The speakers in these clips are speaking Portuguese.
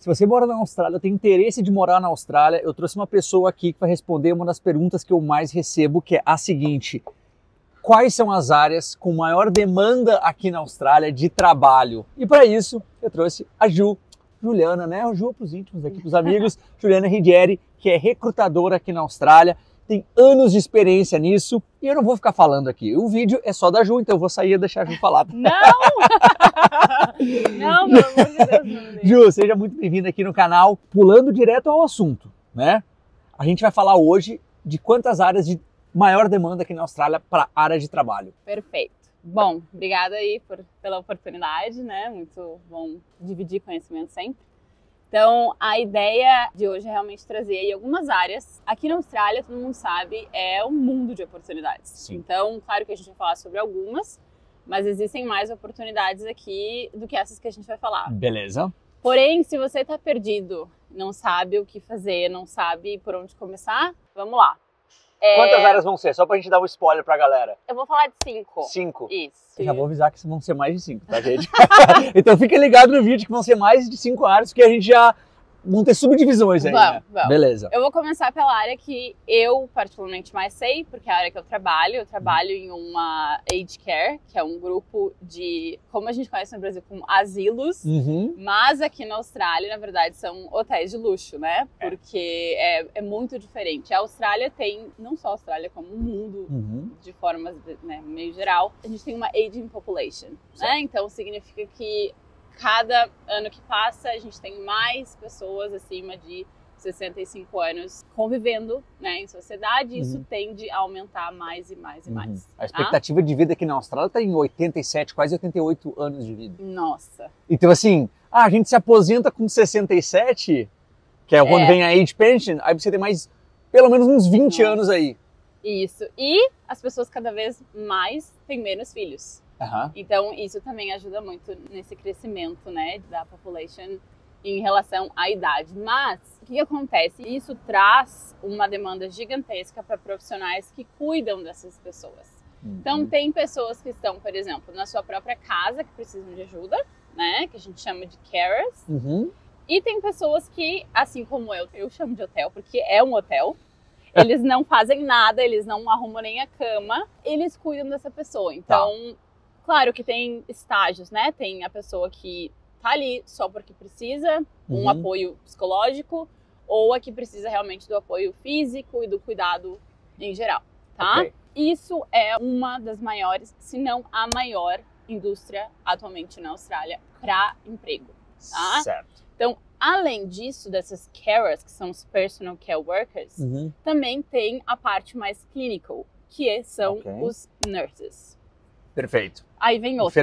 Se você mora na Austrália, tem interesse de morar na Austrália, eu trouxe uma pessoa aqui que vai responder uma das perguntas que eu mais recebo, que é a seguinte: quais são as áreas com maior demanda aqui na Austrália de trabalho? E para isso, eu trouxe a Juliana, né? A Ju para os íntimos aqui, para os amigos, Juliana Rigieri, que é recrutadora aqui na Austrália, tem anos de experiência nisso, e eu não vou ficar falando aqui. O vídeo é só da Ju, então eu vou sair e deixar a Ju falar. Não! Não, pelo amor de Deus, não. Ju, seja muito bem-vinda aqui no canal. Pulando direto ao assunto, né? A gente vai falar hoje de quantas áreas de maior demanda aqui na Austrália para a área de trabalho. Perfeito. Bom, obrigada aí pela oportunidade, né? Muito bom dividir conhecimento sempre. Então, a ideia de hoje é realmente trazer aí algumas áreas. Aqui na Austrália, todo mundo sabe, é um mundo de oportunidades. Sim. Então, claro que a gente vai falar sobre algumas, mas existem mais oportunidades aqui do que essas que a gente vai falar. Beleza. Porém, se você está perdido, não sabe o que fazer, não sabe por onde começar, vamos lá. Quantas áreas vão ser? Só pra gente dar um spoiler pra galera. Eu vou falar de 5. 5? Isso. Eu já vou avisar que vão ser mais de 5, tá, gente? Então fiquem ligados no vídeo que vão ser mais de 5 áreas, porque a gente já vão ter subdivisões aí, né? Vamos. Beleza. Eu vou começar pela área que eu particularmente mais sei, porque é a área que eu trabalho. Eu trabalho em uma aged care, que é um grupo de, como a gente conhece no Brasil, como asilos. Mas aqui na Austrália, na verdade, são hotéis de luxo, né? Porque é muito diferente. A Austrália tem, não só a Austrália, como o mundo, de formas, né, meio geral, a gente tem uma aging population, né? Então significa que cada ano que passa, a gente tem mais pessoas acima de 65 anos convivendo, né, em sociedade, e isso tende a aumentar mais e mais e mais. A expectativa de vida aqui na Austrália está em 87, quase 88 anos de vida. Nossa! Então assim, a gente se aposenta com 67, que é quando vem a age pension, aí você tem mais, pelo menos uns 20 anos aí. Isso. E as pessoas cada vez mais têm menos filhos. Então, isso também ajuda muito nesse crescimento, né, da population em relação à idade. Mas, o que acontece? Isso traz uma demanda gigantesca para profissionais que cuidam dessas pessoas. Então, tem pessoas que estão, por exemplo, na sua própria casa, que precisam de ajuda, né, que a gente chama de carers. E tem pessoas que, assim como eu chamo de hotel, porque é um hotel. Eles não fazem nada, eles não arrumam nem a cama, eles cuidam dessa pessoa. Então, claro que tem estágios, né? Tem a pessoa que tá ali só porque precisa, um apoio psicológico, ou a que precisa realmente do apoio físico e do cuidado em geral, tá? Isso é uma das maiores, se não a maior indústria atualmente na Austrália para emprego, tá? Certo. Então, além disso, dessas carers, que são os personal care workers, também tem a parte mais clinical, que são os nurses. Perfeito. Aí vem outra.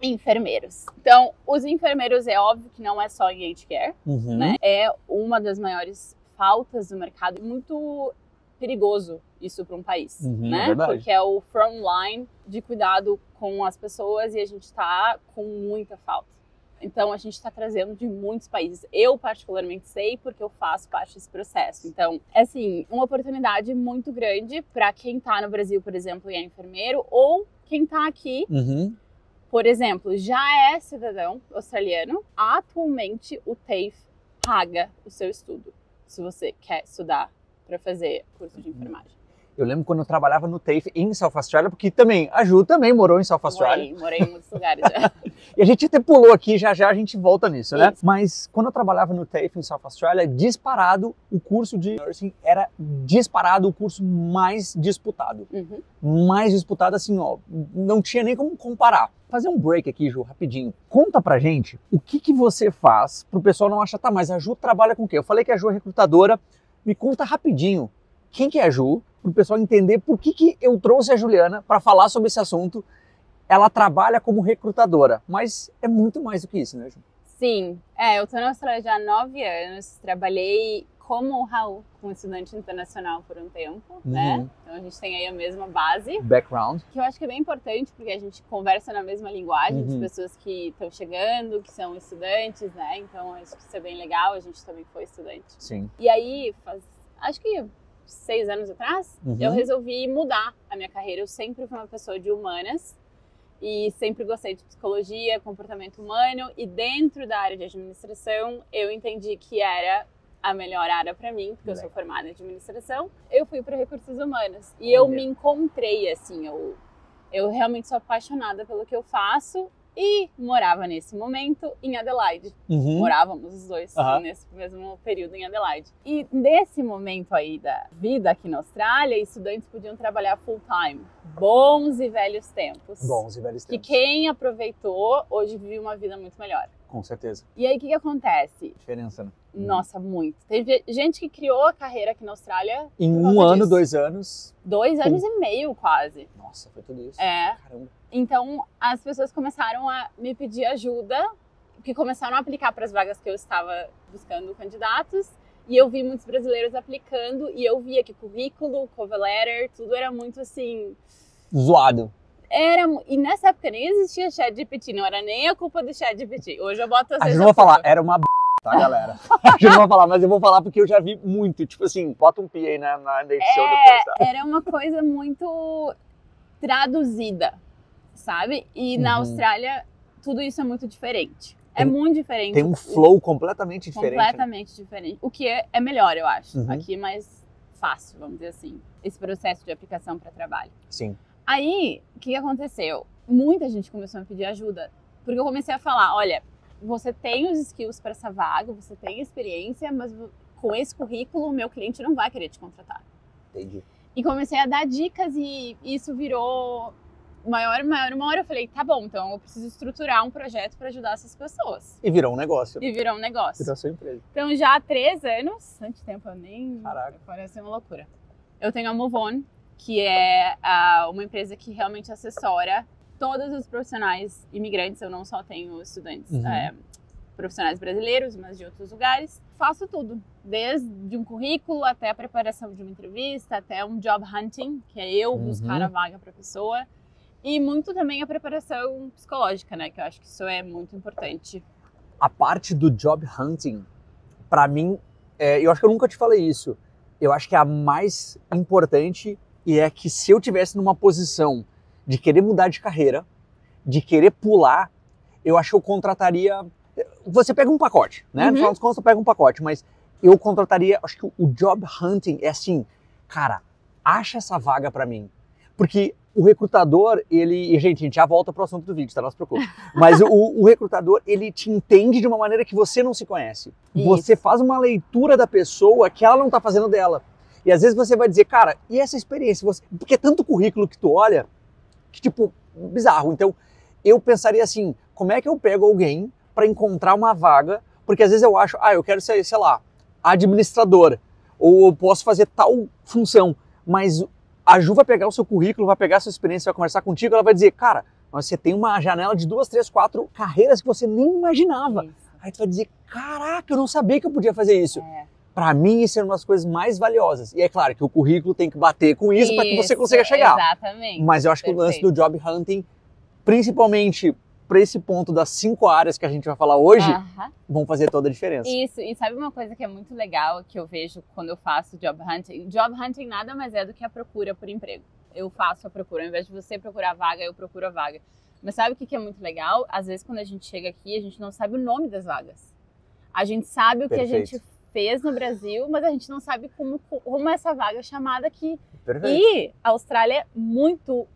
Enfermeiros. Então, os enfermeiros é óbvio que não é só em aged care, né? É uma das maiores faltas do mercado. Muito perigoso isso para um país, né? Verdade. Porque é o front line de cuidado com as pessoas e a gente está com muita falta. Então, a gente está trazendo de muitos países. Eu, particularmente, sei porque eu faço parte desse processo. Então, é assim, uma oportunidade muito grande para quem está no Brasil, por exemplo, e é enfermeiro, ou quem está aqui, por exemplo, já é cidadão australiano. Atualmente, o TAFE paga o seu estudo, se você quer estudar para fazer curso de enfermagem. Eu lembro quando eu trabalhava no TAFE em South Australia, porque também, a Ju também morou em South Australia. Morei em muitos lugares já. E a gente até pulou aqui, já a gente volta nisso, né? Mas quando eu trabalhava no TAFE em South Australia, disparado o curso de nursing era disparado o curso mais disputado. Mais disputado assim, ó, não tinha nem como comparar. Fazer um break aqui, Ju, rapidinho. Conta pra gente o que você faz pro pessoal não achar, tá, mas a Ju trabalha com o quê? Eu falei que a Ju é recrutadora, me conta rapidinho quem que é a Ju, para o pessoal entender por que eu trouxe a Juliana para falar sobre esse assunto. Ela trabalha como recrutadora, mas é muito mais do que isso, né, Ju? Sim, eu estou na Austrália já há 9 anos, trabalhei como Raul, como estudante internacional por um tempo, né? Então a gente tem aí a mesma base. Background. Que eu acho que é bem importante, porque a gente conversa na mesma linguagem das pessoas que estão chegando, que são estudantes, né? Então acho que isso é bem legal, a gente também foi estudante. Sim. E aí, acho que 6 anos atrás, eu resolvi mudar a minha carreira. Eu sempre fui uma pessoa de humanas e sempre gostei de psicologia, comportamento humano, e dentro da área de administração eu entendi que era a melhor área para mim, porque eu sou formada em administração. Eu fui para recursos humanos e eu me encontrei assim, eu realmente sou apaixonada pelo que eu faço e morava nesse momento em Adelaide. Morávamos os dois nesse mesmo período em Adelaide. E nesse momento aí da vida aqui na Austrália, estudantes podiam trabalhar full time. Bons e velhos tempos. Bons e velhos tempos. Que quem aproveitou hoje vive uma vida muito melhor. Com certeza. E aí o que acontece? Diferença, né? Nossa, muito. Teve gente que criou a carreira aqui na Austrália em 1 ano, 2 anos. 2 anos e meio quase. Nossa, foi tudo isso. Caramba. Então, as pessoas começaram a me pedir ajuda, que começaram a aplicar para as vagas que eu estava buscando candidatos, e eu vi muitos brasileiros aplicando, e eu via que currículo, cover letter, tudo era muito assim... zoado. E nessa época nem existia ChatGPT, não era nem a culpa do ChatGPT. Hoje eu boto... A gente não vai falar, era uma tá, galera? A gente não vai falar, mas eu vou falar porque eu já vi muito, tipo assim, bota um pi aí na edição depois, tá? Era uma coisa muito traduzida, sabe? E na Austrália, tudo isso é muito diferente. É muito diferente. Tem um flow completamente diferente. Completamente diferente. O que é melhor, eu acho. Aqui é mais fácil, vamos dizer assim, esse processo de aplicação para trabalho. Sim. Aí, o que aconteceu? Muita gente começou a me pedir ajuda, porque eu comecei a falar, olha, você tem os skills para essa vaga, você tem experiência, mas com esse currículo o meu cliente não vai querer te contratar. Entendi. E comecei a dar dicas e isso virou maior. Uma hora eu falei, tá bom, então eu preciso estruturar um projeto para ajudar essas pessoas. E virou um negócio. Virou a sua empresa. Então já há 3 anos, bastante tempo, eu nem... Caraca. Parece uma loucura. Eu tenho a Move On, que é uma empresa que realmente assessora todos os profissionais imigrantes. Eu não só tenho estudantes profissionais brasileiros, mas de outros lugares. Faço tudo, desde um currículo até a preparação de uma entrevista, até um job hunting, que é eu buscar a vaga para a pessoa. E muito também a preparação psicológica, né? Que eu acho que isso é muito importante. A parte do job hunting, para mim, eu acho que eu nunca te falei isso. Eu acho que é a mais importante, e é que se eu tivesse numa posição de querer mudar de carreira, de querer pular, eu acho que eu contrataria... Você pega um pacote, né? No final das contas, você pega um pacote, mas eu contrataria... Acho que o job hunting é assim, cara, acha essa vaga pra mim. Porque o recrutador, ele... Gente, a gente já volta pro assunto do vídeo, tá? Não se preocupe. Mas o recrutador, ele te entende de uma maneira que você não se conhece. Isso. Você faz uma leitura da pessoa que ela não tá fazendo dela. E às vezes você vai dizer, cara, e essa experiência? Porque é tanto currículo que tu olha, que tipo, bizarro. Então, eu pensaria assim, como é que eu pego alguém para encontrar uma vaga? Porque às vezes eu acho, eu quero ser, sei lá, administrador, ou eu posso fazer tal função, mas a Ju vai pegar o seu currículo, vai pegar a sua experiência, vai conversar contigo, ela vai dizer, cara, você tem uma janela de 2, 3, 4 carreiras que você nem imaginava. Isso. Aí tu vai dizer, caraca, eu não sabia que eu podia fazer isso. Para mim, isso é uma das coisas mais valiosas. E é claro que o currículo tem que bater com isso para que você consiga chegar. Exatamente. Mas eu acho que o lance do job hunting, principalmente para esse ponto das 5 áreas que a gente vai falar hoje, vão fazer toda a diferença. Isso, e sabe uma coisa que é muito legal que eu vejo quando eu faço job hunting? Job hunting nada mais é do que a procura por emprego. Eu faço a procura, ao invés de você procurar a vaga, eu procuro a vaga. Mas sabe o que é muito legal? Às vezes quando a gente chega aqui, a gente não sabe o nome das vagas. A gente sabe o que a gente fez no Brasil, mas a gente não sabe como essa vaga é chamada aqui. E a Austrália é muito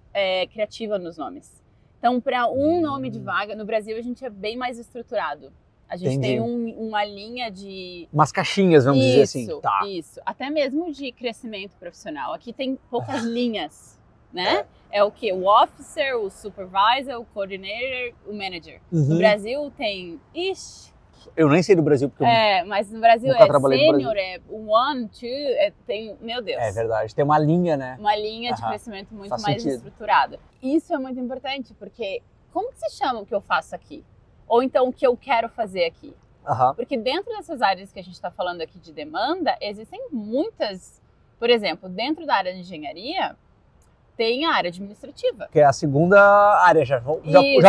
criativa nos nomes. Então, para um nome de vaga, no Brasil a gente é bem mais estruturado. A gente tem uma linha de... Umas caixinhas, vamos dizer assim. Tá. Isso, até mesmo de crescimento profissional. Aqui tem poucas linhas, né? É o quê? O officer, o supervisor, o coordinator, o manager. No Brasil tem... Eu nem sei do Brasil, porque mas no Brasil é sênior, é 1, 2, tem... Meu Deus. É verdade, tem uma linha, né? Uma linha de crescimento muito mais estruturada. Isso é muito importante, porque como que se chama o que eu faço aqui? Ou então o que eu quero fazer aqui? Porque dentro dessas áreas que a gente está falando aqui de demanda, existem muitas... Por exemplo, dentro da área de engenharia, tem a área administrativa. Que é a segunda área, já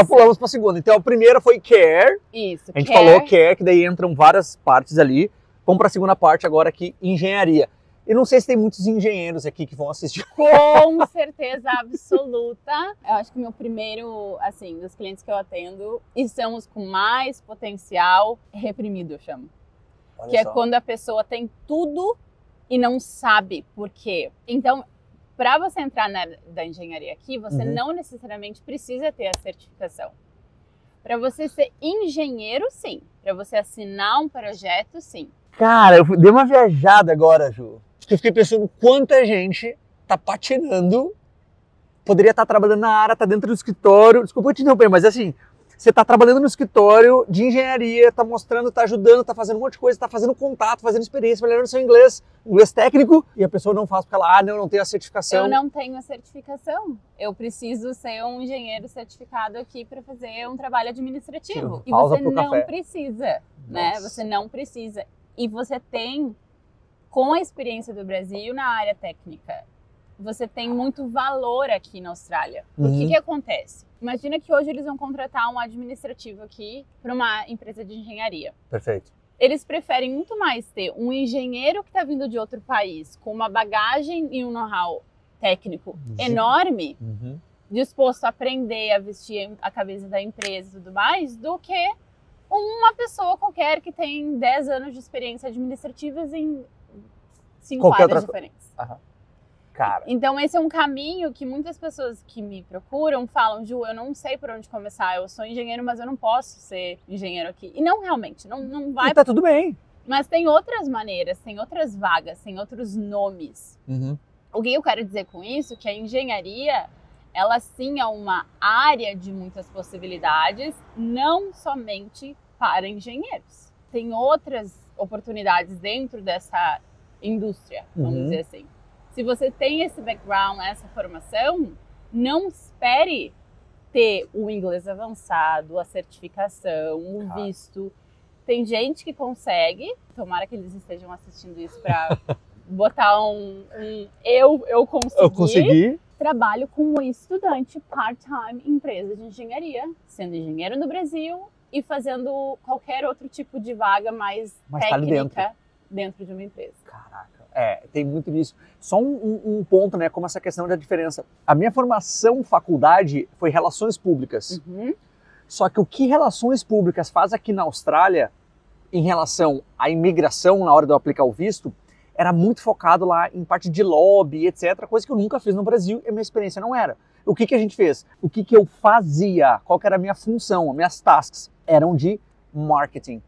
pulamos para a segunda. Então a primeira foi care. Isso, a gente falou care, que daí entram várias partes ali. Vamos para a segunda parte agora aqui, engenharia. Eu não sei se tem muitos engenheiros aqui que vão assistir. Com certeza absoluta. Eu acho que o meu primeiro, assim, dos clientes que eu atendo, e são os com mais potencial reprimido, eu chamo. Olha que só. É quando a pessoa tem tudo e não sabe por quê. Então, para você entrar na área da engenharia aqui, você não necessariamente precisa ter a certificação. Para você ser engenheiro, sim. Para você assinar um projeto, sim. Cara, eu dei uma viajada agora, Ju. Eu fiquei pensando quanta gente tá patinando, poderia estar trabalhando na área, tá dentro do escritório. Desculpa te interromper, mas assim, você tá trabalhando no escritório de engenharia, tá mostrando, tá ajudando, tá fazendo um monte de coisa, tá fazendo contato, fazendo experiência, melhorando seu inglês técnico, e a pessoa não faz porque ela, não tem a certificação. Eu não tenho a certificação. Eu preciso ser um engenheiro certificado aqui para fazer um trabalho administrativo. E você não precisa, né? Você não precisa. E você tem, com a experiência do Brasil na área técnica, você tem muito valor aqui na Austrália. O que acontece? Imagina que hoje eles vão contratar um administrativo aqui para uma empresa de engenharia. Perfeito. Eles preferem muito mais ter um engenheiro que está vindo de outro país, com uma bagagem e um know-how técnico enorme, disposto a aprender, a vestir a camisa da empresa e tudo mais, do que uma pessoa qualquer que tem 10 anos de experiência administrativa em 5 áreas diferentes. Cara. Então esse é um caminho que muitas pessoas que me procuram falam, Ju, eu não sei por onde começar, eu sou engenheiro, mas eu não posso ser engenheiro aqui. E não realmente, não vai... E tá tudo bem. Mas tem outras maneiras, tem outras vagas, tem outros nomes. O que eu quero dizer com isso? Que a engenharia, ela sim é uma área de muitas possibilidades, não somente para engenheiros. Tem outras oportunidades dentro dessa indústria, vamos dizer assim. Se você tem esse background, essa formação, não espere ter o inglês avançado, a certificação, o visto. Tem gente que consegue, tomara que eles estejam assistindo isso para botar eu consegui. Trabalho como estudante part-time em empresa de engenharia, sendo engenheiro no Brasil e fazendo qualquer outro tipo de vaga mais técnica dentro de uma empresa. Caraca. Tem muito disso. Só um ponto, né, como essa questão da diferença. A minha formação faculdade foi Relações Públicas. Só que o que Relações Públicas faz aqui na Austrália, em relação à imigração, na hora de eu aplicar o visto, era muito focado lá em parte de lobby, etc. Coisa que eu nunca fiz no Brasil e a minha experiência não era. O que a gente fez? O que eu fazia? Qual que era a minha função? As minhas tasks eram de marketing.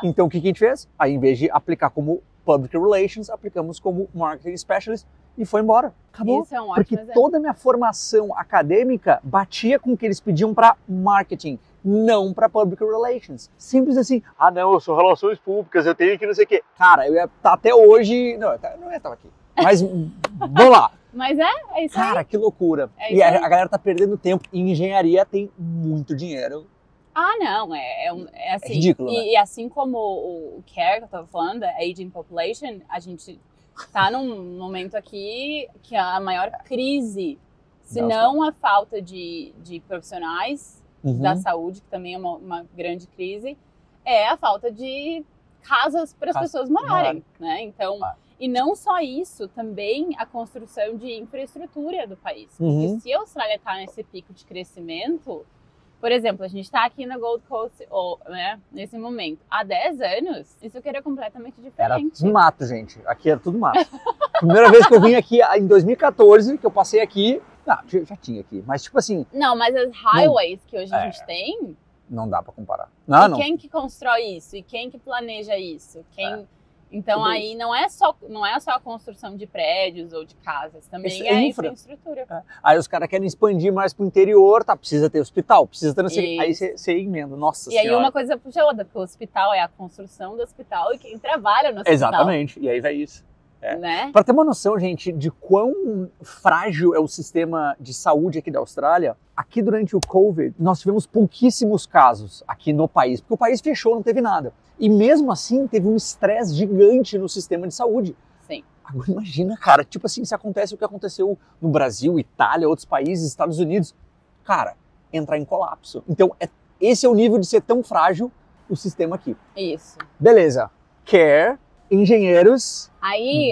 Então o que a gente fez? Aí, em vez de aplicar como Public Relations, aplicamos como Marketing Specialist e foi embora. Acabou. Isso é um ótimo Porque exemplo. toda a minha formação acadêmica batia com o que eles pediam para marketing, não para Public Relations. Simples assim. Não, eu sou Relações Públicas, eu tenho que não sei o quê. Cara, eu ia estar até hoje... Não ia estar aqui. Mas vamos lá. Mas é isso aí. Cara, que loucura. É e a galera tá perdendo tempo. Em engenharia tem muito dinheiro. Não, é assim. É ridículo, né? E assim como o CARE que eu tava falando, a Aging Population, a gente tá num momento aqui que a maior crise, se não a falta de profissionais da saúde, que também é uma grande crise, é a falta de casas para as pessoas morarem, né? Então, e não só isso, também a construção de infraestrutura do país. Porque se a Austrália está nesse pico de crescimento, por exemplo, a gente está aqui na Gold Coast, né, nesse momento, há 10 anos, isso aqui era completamente diferente. Era tudo mato, gente. Aqui era tudo mato. Primeira vez que eu vim aqui, em 2014, que eu passei aqui, já tinha aqui, mas tipo assim... Não, mas as highways que hoje a gente tem... Não dá para comparar. Quem que constrói isso? E quem que planeja isso? Então tudo aí não é só a construção de prédios ou de casas, também é a infraestrutura. Aí os caras querem expandir mais pro interior, precisa ter hospital, precisa ter... Aí você emenda, nossa senhora. E aí uma coisa puxa outra, porque o hospital é a construção do hospital e quem trabalha no hospital. Exatamente, e aí vai isso. Né? Para ter uma noção, gente, de quão frágil é o sistema de saúde aqui da Austrália, aqui durante o Covid, nós tivemos pouquíssimos casos aqui no país, porque o país fechou, não teve nada. E mesmo assim, teve um estresse gigante no sistema de saúde. Sim. Agora imagina, cara, tipo assim, se acontece o que aconteceu no Brasil, Itália, outros países, Estados Unidos, cara, entrar em colapso. Então, esse é o nível de ser tão frágil o sistema aqui. Isso. Beleza. CARE, engenheiros,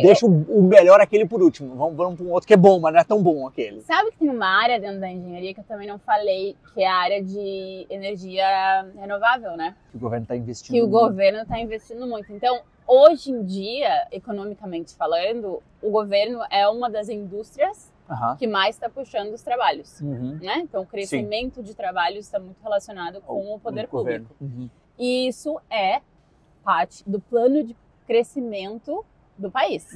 deixa o melhor aquele por último. Vamos para um outro que é bom, mas não é tão bom aquele. Sabe que tem uma área dentro da engenharia que eu também não falei, que é a área de energia renovável, né? Que o governo está investindo muito. Que o governo está investindo muito. Então, hoje em dia, economicamente falando, o governo é uma das indústrias que mais está puxando os trabalhos, né? Então, o crescimento de trabalhos está muito relacionado com o poder público. E isso é parte do plano de crescimento do país.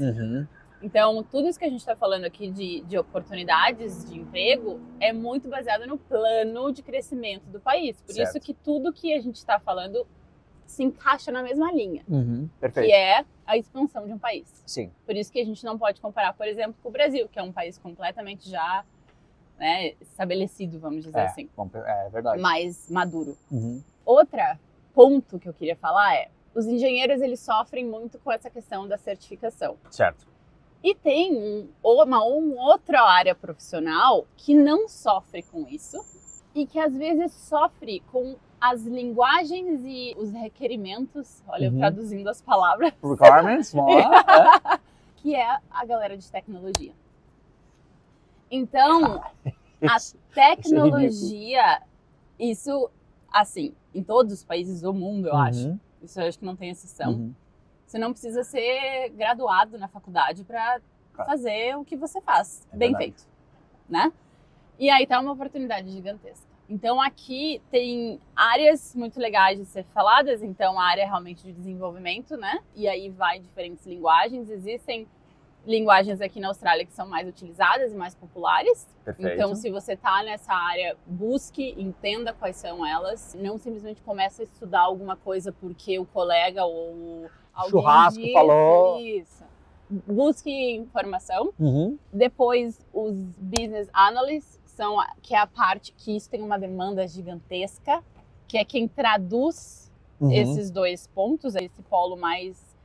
Então, tudo isso que a gente está falando aqui de oportunidades de emprego é muito baseado no plano de crescimento do país. Por isso que tudo que a gente está falando se encaixa na mesma linha, perfeito. Que é a expansão de um país. Sim. Por isso que a gente não pode comparar, por exemplo, com o Brasil, que é um país completamente já, né, estabelecido, vamos dizer assim. É verdade. Mais maduro. Outro ponto que eu queria falar é, os engenheiros, eles sofrem muito com essa questão da certificação. Certo. E tem uma outra área profissional que não sofre com isso e que às vezes sofre com as linguagens e os requerimentos, olha, eu traduzindo as palavras. Requirements, vamos lá. Que é a galera de tecnologia. Então, a tecnologia, isso, assim, em todos os países do mundo, eu acho. Isso eu acho que não tem exceção. Você não precisa ser graduado na faculdade para fazer o que você faz, bem feito, né? E aí tá uma oportunidade gigantesca. Então aqui tem áreas muito legais de ser faladas, então a área realmente de desenvolvimento, né? E aí vai diferentes linguagens, existem linguagens aqui na Austrália que são mais utilizadas e mais populares. Perfeito. Então se você tá nessa área, busque, entenda quais são elas, não simplesmente comece a estudar alguma coisa porque o colega ou alguém churrasco falou. Isso. Busque informação. Depois os business analysts, que é a parte que isso tem uma demanda gigantesca, que é quem traduz esses dois pontos, esse polo mais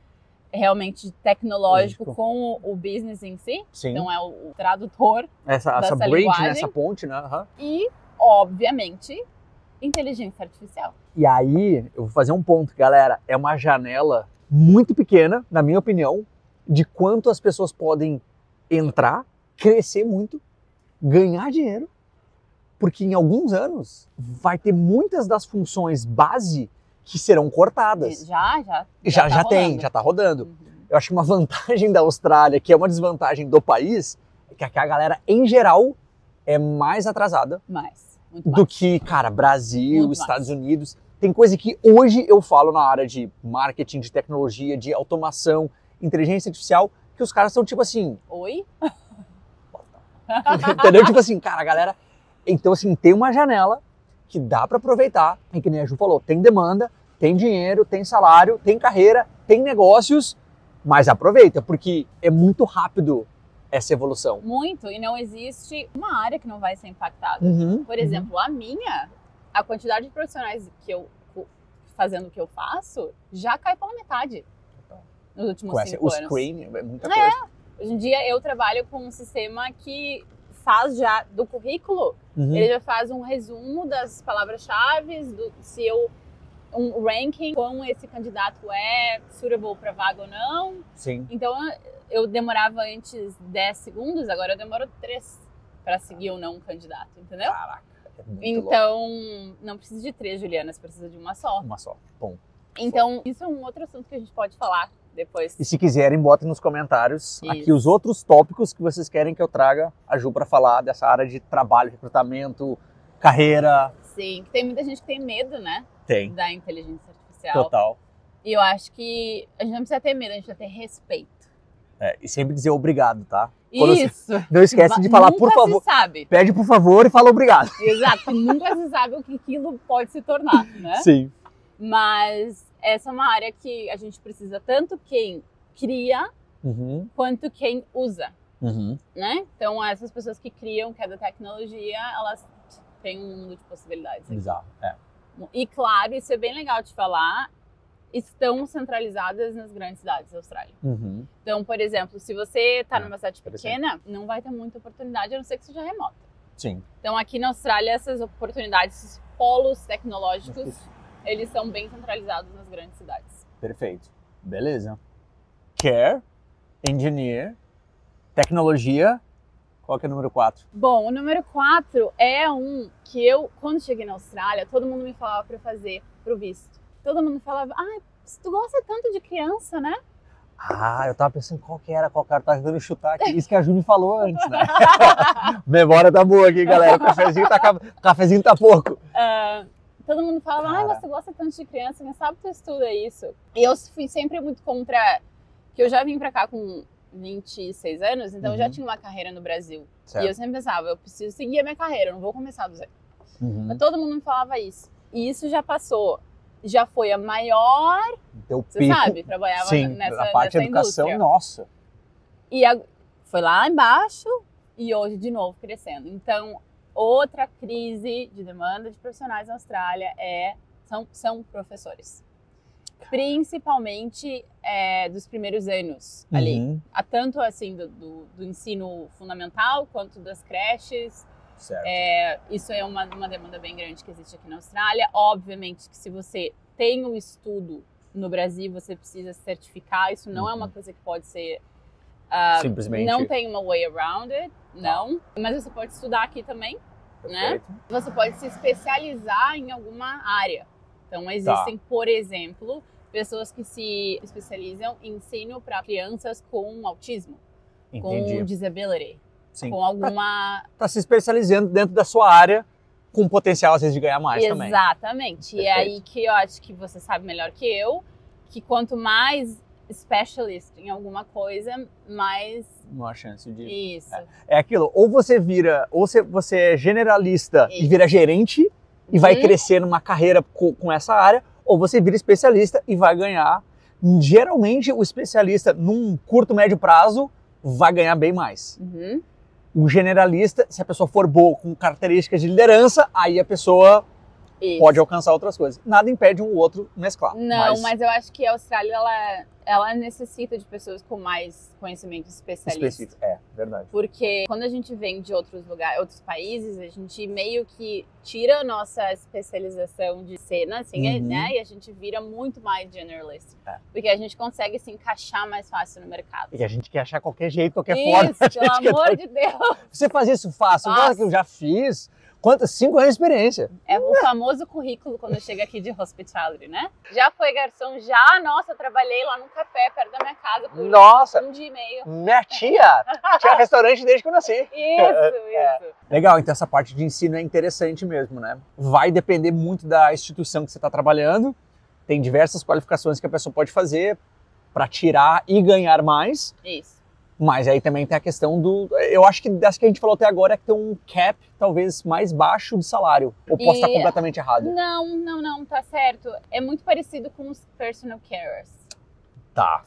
realmente tecnológico com o business em si. Sim. Então é o tradutor essa bridge, linguagem. né? Essa ponte, né? E, obviamente, inteligência artificial. E aí, eu vou fazer um ponto, galera. É uma janela muito pequena, na minha opinião, de quanto as pessoas podem entrar, crescer muito, ganhar dinheiro, porque em alguns anos vai ter muitas das funções base que serão cortadas. Já tá rodando. Eu acho que uma vantagem da Austrália, que é uma desvantagem do país, é que a galera, em geral, é mais atrasada do que, cara, Brasil, muito Estados Unidos. Tem coisa que hoje eu falo na área de marketing, de tecnologia, de automação, inteligência artificial, que os caras são tipo assim... Oi? Entendeu? Tipo assim, cara, a galera... Então, assim, tem uma janela que dá para aproveitar. E que nem a Ju falou, tem demanda, tem dinheiro, tem salário, tem carreira, tem negócios, mas aproveita, porque é muito rápido essa evolução. Muito, e não existe uma área que não vai ser impactada. Por exemplo, a quantidade de profissionais que eu fazendo o que eu faço já cai pela metade nos últimos 5 anos. O screen é muita coisa. Hoje em dia eu trabalho com um sistema que faz já do currículo, ele já faz um resumo das palavras-chave, um ranking, como esse candidato é suitable para vaga ou não. Sim. Então eu demorava antes 10 segundos, agora eu demoro 3 para seguir ou não um candidato, entendeu? Caraca, é muito então, louco. Não precisa de 3, Juliana, você precisa de uma só. Uma só, bom. Então, isso é um outro assunto que a gente pode falar depois. E se quiserem, botem nos comentários aqui os outros tópicos que vocês querem que eu traga a Ju para falar dessa área de trabalho, recrutamento, carreira. Sim, tem muita gente que tem medo, né? Tem. Da inteligência artificial. Total. E eu acho que a gente não precisa ter medo, a gente precisa ter respeito. E sempre dizer obrigado, tá? Isso. Não esquece de falar, por favor. Nunca se sabe. Pede por favor e fala obrigado. Exato, nunca se sabe o que aquilo pode se tornar, né? Sim. Mas essa é uma área que a gente precisa tanto quem cria quanto quem usa, né? Então essas pessoas que criam, que é da tecnologia, elas têm um mundo de possibilidades. Exato, E claro, isso é bem legal de falar, estão centralizadas nas grandes cidades da Austrália. Então, por exemplo, se você está numa cidade pequena, não vai ter muita oportunidade, a não ser que seja remota. Sim. Então aqui na Austrália, essas oportunidades, esses polos tecnológicos, eles são bem centralizados nas grandes cidades. Perfeito. Beleza. Care, Engineer, Tecnologia. Qual que é o número 4? Bom, o número 4 é um que eu, quando cheguei na Austrália, todo mundo me falava para fazer pro visto. Todo mundo falava, tu gosta tanto de criança, né? Eu tava pensando qual que era, tava tentando chutar aqui. Isso que a Ju me falou antes, né? Memória tá boa aqui, galera. O cafezinho tá pouco. Todo mundo falava, mas tu gosta tanto de criança, quem sabe tu estuda isso. E eu fui sempre muito contra, que eu já vim pra cá com 26 anos, então eu já tinha uma carreira no Brasil. Certo. E eu sempre pensava, eu preciso seguir a minha carreira, eu não vou começar do zero. Mas todo mundo me falava isso. E isso já passou. Já foi a maior, você pico, sabe, trabalhava nessa parte de educação, indústria. Nossa. E foi lá embaixo e hoje de novo crescendo. Então, outra crise de demanda de profissionais na Austrália são professores. Principalmente dos primeiros anos ali. Tanto assim do ensino fundamental quanto das creches. Certo. Isso é uma demanda bem grande que existe aqui na Austrália. Obviamente que se você tem um estudo no Brasil, você precisa se certificar. Isso não é uma coisa que pode ser... simplesmente... Não tem uma way around it, não. Mas você pode estudar aqui também, né? Você pode se especializar em alguma área. Então existem, por exemplo, pessoas que se especializam em ensino para crianças com autismo, com disability. Sim. Com alguma... Tá se especializando dentro da sua área, com potencial, às vezes, de ganhar mais também. Exatamente. E é aí que eu acho que você sabe melhor que eu, que quanto mais specialist em alguma coisa, mais... Uma chance de... Isso. É aquilo, ou você é generalista e vira gerente, e vai crescer numa carreira com essa área, ou você vira especialista e vai ganhar. Geralmente, o especialista, num curto, médio prazo, vai ganhar bem mais. O generalista, se a pessoa for boa com características de liderança, aí a pessoa pode alcançar outras coisas. Nada impede um ou outro mesclar. Não, mas eu acho que a Austrália, ela necessita de pessoas com mais conhecimento especialista. Verdade. Porque quando a gente vem de outros lugares, outros países, a gente meio que tira a nossa especialização de cena, assim, né? E a gente vira muito mais generalist. Porque a gente consegue se encaixar mais fácil no mercado. E a gente quer achar qualquer jeito, qualquer forma. Isso, pelo amor de Deus. Você faz isso fácil? Nossa, que eu já fiz. 5 anos de experiência. É o famoso currículo quando chega aqui de hospitality, né? Já foi garçom, eu trabalhei lá num café perto da minha casa por 1 dia e meio. Minha tia tinha restaurante desde que eu nasci. Isso. Legal, então essa parte de ensino é interessante mesmo, né? Vai depender muito da instituição que você está trabalhando. Tem diversas qualificações que a pessoa pode fazer para tirar e ganhar mais. Isso. Mas aí também tem a questão eu acho que das que a gente falou até agora é que tem um cap talvez mais baixo de salário. Ou posso estar completamente errado? Não, tá certo. É muito parecido com os personal carers.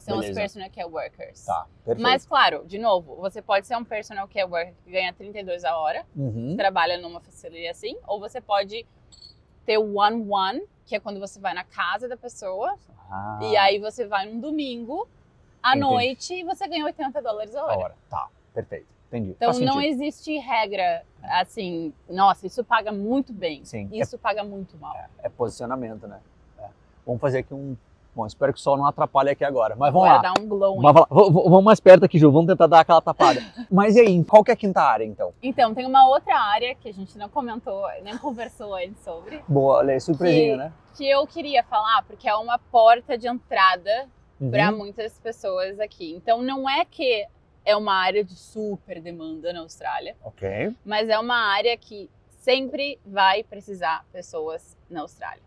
São beleza. Os personal care workers. Perfeito. Mas claro, de novo, você pode ser um personal care worker que ganha 32 a hora, trabalha numa facilidade assim, ou você pode ter o one-one, que é quando você vai na casa da pessoa, e aí você vai num domingo, à noite, e você ganha $80 a hora. Perfeito. Entendi. Então não existe regra assim, nossa, isso paga muito bem, isso paga muito mal. É posicionamento, né? Vamos fazer aqui Bom, espero que o sol não atrapalhe aqui agora, mas vamos lá. Dar um glow. Vamos mais perto aqui, Ju, vamos tentar dar aquela tapada. Mas e aí, qual que é a quinta área, então? Então, tem uma outra área que a gente não comentou, nem conversou antes sobre. Boa, olha aí, surpresinha, né? Que eu queria falar, porque é uma porta de entrada para muitas pessoas aqui. Então, não é que é uma área de super demanda na Austrália. Mas é uma área que sempre vai precisar pessoas na Austrália.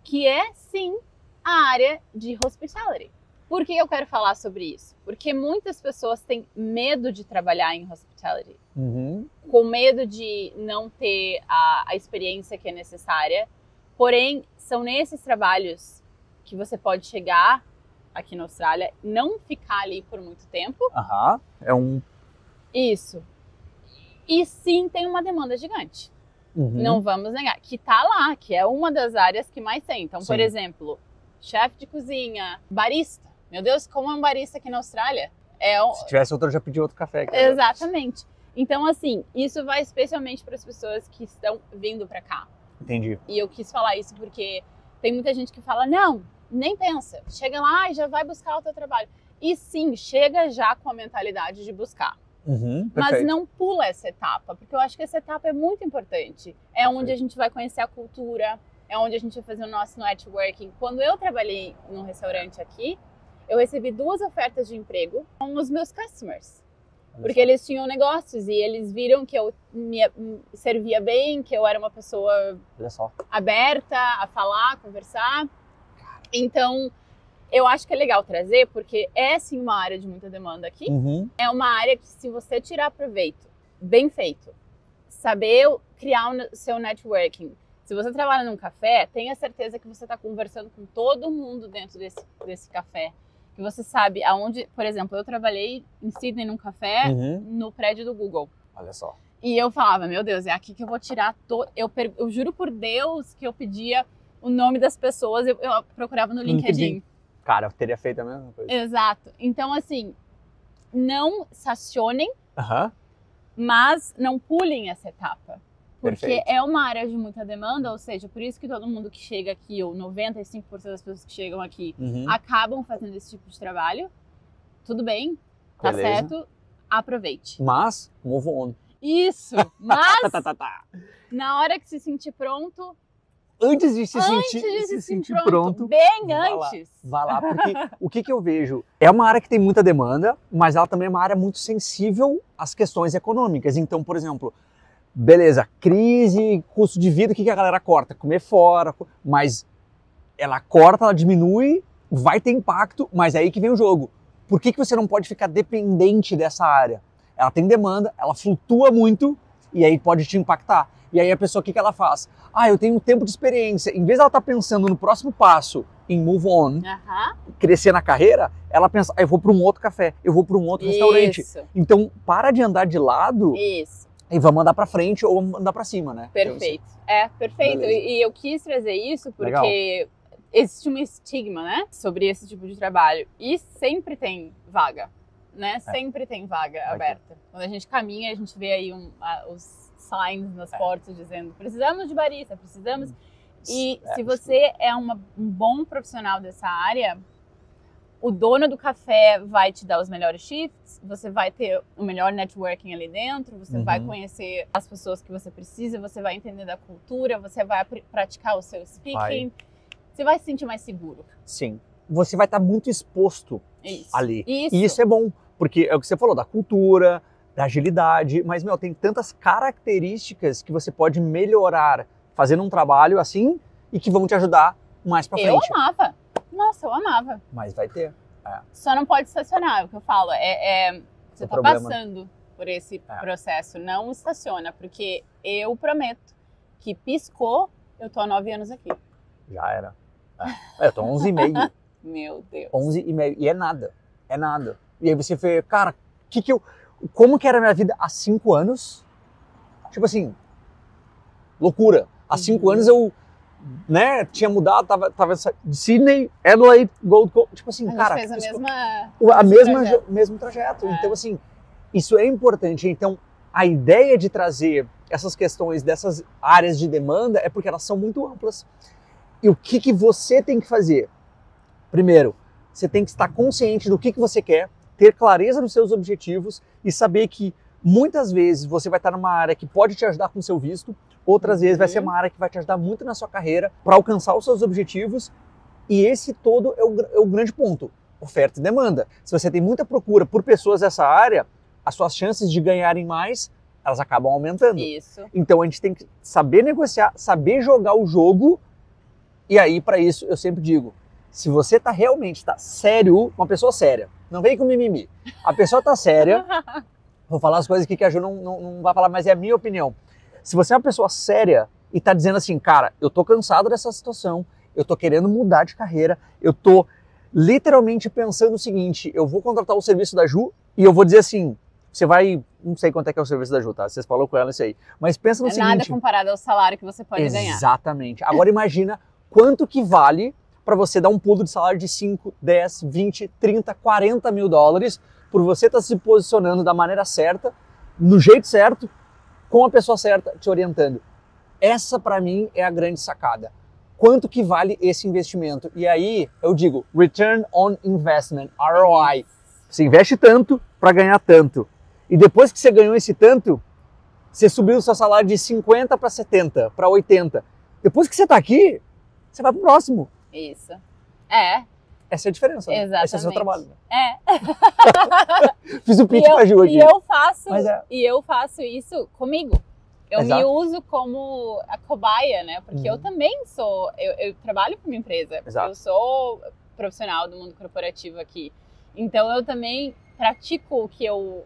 Que é, sim, a área de hospitality. Por que eu quero falar sobre isso? Porque muitas pessoas têm medo de trabalhar em hospitality. Com medo de não ter a experiência que é necessária. Porém, são nesses trabalhos que você pode chegar aqui na Austrália, não ficar ali por muito tempo. Isso. E sim, tem uma demanda gigante. Não vamos negar. Que tá lá, que é uma das áreas que mais tem. Então, por exemplo, chefe de cozinha, barista. Meu Deus, como é um barista aqui na Austrália? Se tivesse outro, eu já pedi outro café aqui. Exatamente. Então, assim, isso vai especialmente para as pessoas que estão vindo para cá. Entendi. E eu quis falar isso porque tem muita gente que fala, não, nem pensa. Chega lá e já vai buscar o teu trabalho. E sim, chega já com a mentalidade de buscar. Mas não pula essa etapa, porque eu acho que essa etapa é muito importante. É onde a gente vai conhecer a cultura, é onde a gente vai fazer o nosso networking. Quando eu trabalhei num restaurante aqui, eu recebi 2 ofertas de emprego com os meus customers. Porque eles tinham negócios e eles viram que eu me servia bem, que eu era uma pessoa aberta a falar, a conversar. Então, eu acho que é legal trazer, porque é sim uma área de muita demanda aqui. É uma área que, se você tirar proveito, bem feito, saber criar o seu networking. Se você trabalha num café, tenha certeza que você está conversando com todo mundo dentro desse café. Que você sabe aonde, por exemplo, eu trabalhei em Sydney num café no prédio do Google. Olha só. E eu falava, meu Deus, é aqui que eu vou tirar eu juro por Deus que eu pedia o nome das pessoas, eu procurava no LinkedIn. Cara, eu teria feito a mesma coisa. Exato. Então, assim, não estacionem, mas não pulem essa etapa. Porque é uma área de muita demanda, ou seja, por isso que todo mundo que chega aqui, ou 95% das pessoas que chegam aqui, acabam fazendo esse tipo de trabalho. Tudo bem, tá certo, aproveite. Mas, move on. Isso, mas na hora que se sentir pronto... Antes de se sentir pronto, bem antes. Vá lá, porque o que eu vejo? É uma área que tem muita demanda, mas ela também é uma área muito sensível às questões econômicas. Então, por exemplo, beleza, crise, custo de vida, o que a galera corta? Comer fora, mas ela corta, ela diminui, vai ter impacto, mas é aí que vem o jogo. Por que você não pode ficar dependente dessa área? Ela tem demanda, ela flutua muito e aí pode te impactar. E aí a pessoa, o que ela faz? Eu tenho um tempo de experiência. Em vez de ela estar pensando no próximo passo, em move on, crescer na carreira, ela pensa, eu vou para um outro café, eu vou para um outro restaurante. Então, para de andar de lado e vamos andar para frente ou andar para cima, né? Perfeito. Perfeito. E eu quis trazer isso porque Legal. Existe um estigma, né, sobre esse tipo de trabalho. E sempre tem vaga, né? Sempre tem vaga aberta. Quando a gente caminha, a gente vê aí os signs nas portas dizendo precisamos de barista, precisamos. E se você é um bom profissional dessa área, o dono do café vai te dar os melhores shifts, você vai ter o melhor networking ali dentro, você vai conhecer as pessoas que você precisa, você vai entender da cultura, você vai praticar o seu speaking, você vai se sentir mais seguro. Sim. Você vai estar muito exposto ali. E isso é bom, porque é o que você falou, da cultura, da agilidade, mas, tem tantas características que você pode melhorar fazendo um trabalho assim e que vão te ajudar mais pra frente. Eu amava. Nossa, eu amava. Mas vai ter. Só não pode estacionar, é o que eu falo. Você tá passando por esse processo, não estaciona, porque eu prometo que piscou, eu tô há 9 anos aqui. Já era. Eu tô 11,5. Meu Deus. 11,5. E é nada. É nada. E aí você vê, cara, como que era a minha vida há 5 anos? Tipo assim, loucura. Há 5 anos eu, tinha mudado, tava de Sydney, Adelaide, Gold Coast, tipo assim, cara... A gente fez mesmo trajeto. Então, assim, isso é importante. Então, a ideia de trazer essas questões dessas áreas de demanda é porque elas são muito amplas. E o que você tem que fazer? Primeiro, você tem que estar consciente do que você quer, ter clareza dos seus objetivos e saber que muitas vezes você vai estar numa área que pode te ajudar com o seu visto, outras vezes vai ser uma área que vai te ajudar muito na sua carreira para alcançar os seus objetivos. E esse todo é o grande ponto, oferta e demanda. Se você tem muita procura por pessoas dessa área, as suas chances de ganharem mais, elas acabam aumentando. Isso. Então a gente tem que saber negociar, saber jogar o jogo. E aí, para isso, eu sempre digo, se você realmente está sério, uma pessoa séria, não vem com mimimi. A pessoa está séria, vou falar as coisas aqui que a Ju não vai falar, mas é a minha opinião. Se você é uma pessoa séria e está dizendo assim, cara, eu tô cansado dessa situação, eu tô querendo mudar de carreira, eu tô literalmente pensando o seguinte, eu vou contratar o serviço da Ju e eu vou dizer assim, você vai, não sei quanto é que é o serviço da Ju, tá? Vocês falaram com ela isso aí, mas pensa no seguinte... É nada comparado ao salário que você pode ganhar. Exatamente. Agora imagina quanto que vale para você dar um pulo de salário de 5, 10, 20, 30, 40 mil dólares por você estar se posicionando da maneira certa, no jeito certo, com a pessoa certa te orientando. Essa para mim é a grande sacada. quanto que vale esse investimento. E aí eu digo, Return on Investment, ROI. Você investe tanto para ganhar tanto. E depois que você ganhou esse tanto, você subiu o seu salário de 50 para 70, para 80. Depois que você está aqui, você vai pro próximo. Isso. Essa é a diferença. Né? Exatamente. Esse é o seu trabalho. Né? Fiz o pitch pra Ju aqui. E eu faço isso comigo. Eu me uso como a cobaia, né? Porque eu também sou... Eu trabalho para uma empresa. Exato. Eu sou profissional do mundo corporativo aqui. Então, eu também pratico o que eu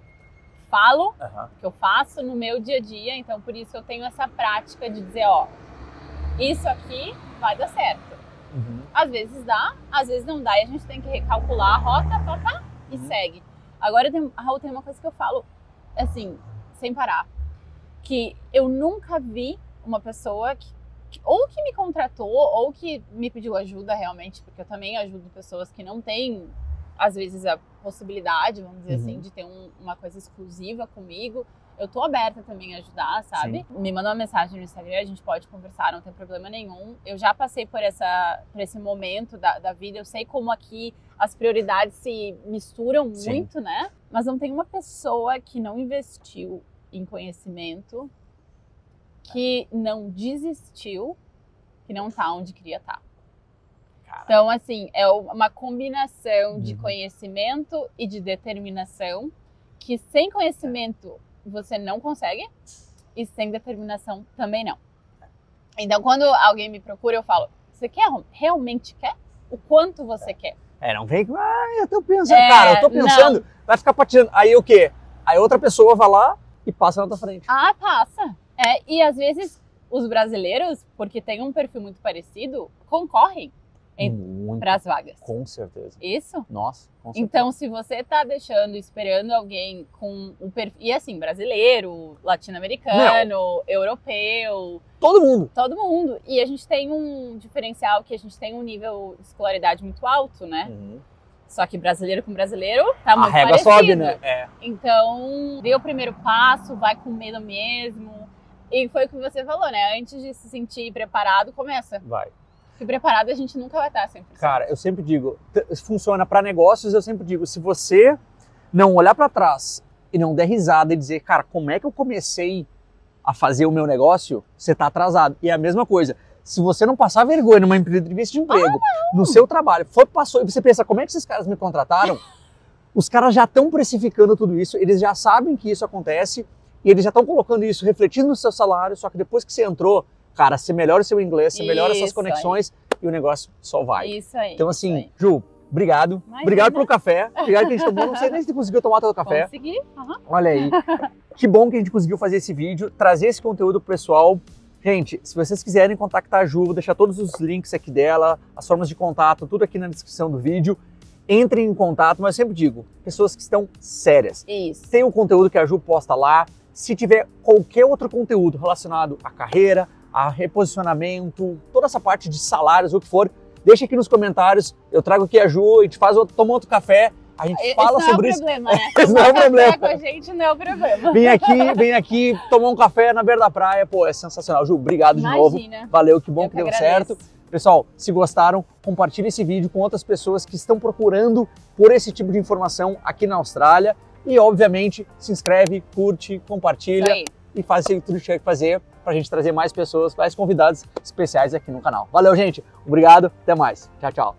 falo, o que eu faço no meu dia a dia. Então, por isso eu tenho essa prática de dizer, ó, isso aqui vai dar certo. Às vezes dá, às vezes não dá. E a gente tem que recalcular a rota, e segue. Agora, Raul, tem uma coisa que eu falo, assim, sem parar. Que eu nunca vi uma pessoa que ou que me contratou, ou que me pediu ajuda realmente, porque eu também ajudo pessoas que não têm, às vezes, a possibilidade, vamos dizer assim, de ter uma coisa exclusiva comigo. Eu tô aberta também a ajudar, sabe? Sim. Me manda uma mensagem no Instagram, a gente pode conversar, não tem problema nenhum. Eu já passei por esse momento da vida, eu sei como aqui as prioridades se misturam muito, né? Mas não tem uma pessoa que não investiu em conhecimento, que não desistiu, que não tá onde queria estar. Então, assim, é uma combinação de conhecimento e de determinação, que sem conhecimento você não consegue, e sem determinação também não. Então, quando alguém me procura, eu falo, você realmente quer? O quanto você quer? Não vem com, eu tô pensando, cara, eu tô pensando, vai ficar patinando. Aí o quê? Aí outra pessoa vai lá e passa na tua frente. Passa. E às vezes os brasileiros, porque tem um perfil muito parecido, concorrem para as vagas. Com certeza. Isso? Nossa, com certeza. Então, se você tá esperando alguém com um perfil, e assim, brasileiro, latino-americano, europeu... Todo mundo. Todo mundo. E a gente tem um diferencial, que a gente tem um nível de escolaridade muito alto, né? Só que brasileiro com brasileiro tá muito parecido. A régua sobe, né? Então, dê o primeiro passo, vai com medo mesmo. E foi o que você falou, né? Antes de se sentir preparado, começa. Vai. Porque preparado a gente nunca vai estar 100%. Cara, eu sempre digo, funciona para negócios, eu sempre digo, se você não olhar para trás e não der risada e dizer, cara, como é que eu comecei a fazer o meu negócio, você tá atrasado. E é a mesma coisa, se você não passar vergonha numa entrevista de emprego, no seu trabalho, passou, e você pensa, como é que esses caras me contrataram? Os caras já estão precificando tudo isso, eles já sabem que isso acontece, e eles já estão colocando isso, refletindo no seu salário, só que depois que você entrou, cara, você melhora o seu inglês, você melhora essas conexões e o negócio só vai. Isso aí. Então assim, Ju, obrigado. Imagina. Obrigado pelo café. Obrigado que a gente tomou. Não sei nem se você conseguiu tomar todo o café. Consegui. Olha aí. Que bom que a gente conseguiu fazer esse vídeo, trazer esse conteúdo pro pessoal. Gente, se vocês quiserem contactar a Ju, vou deixar todos os links aqui dela, as formas de contato, tudo aqui na descrição do vídeo. Entrem em contato, mas eu sempre digo, pessoas que estão sérias. Isso. Tem o conteúdo que a Ju posta lá. Se tiver qualquer outro conteúdo relacionado à carreira, a reposicionamento, toda essa parte de salários, o que for, deixa aqui nos comentários, eu trago aqui a Ju, a gente toma outro café, a gente fala sobre isso. Problema, né? Esse não é o problema. Com a gente não é o problema. Vem aqui tomar um café na beira da praia, pô, é sensacional. Ju, obrigado de novo. Valeu, que bom que deu certo. Pessoal, se gostaram, compartilhe esse vídeo com outras pessoas que estão procurando por esse tipo de informação aqui na Austrália. E, obviamente, se inscreve, curte, compartilha e faz tudo que tiver que fazer para a gente trazer mais pessoas, mais convidados especiais aqui no canal. Valeu, gente. Obrigado. Até mais. Tchau, tchau.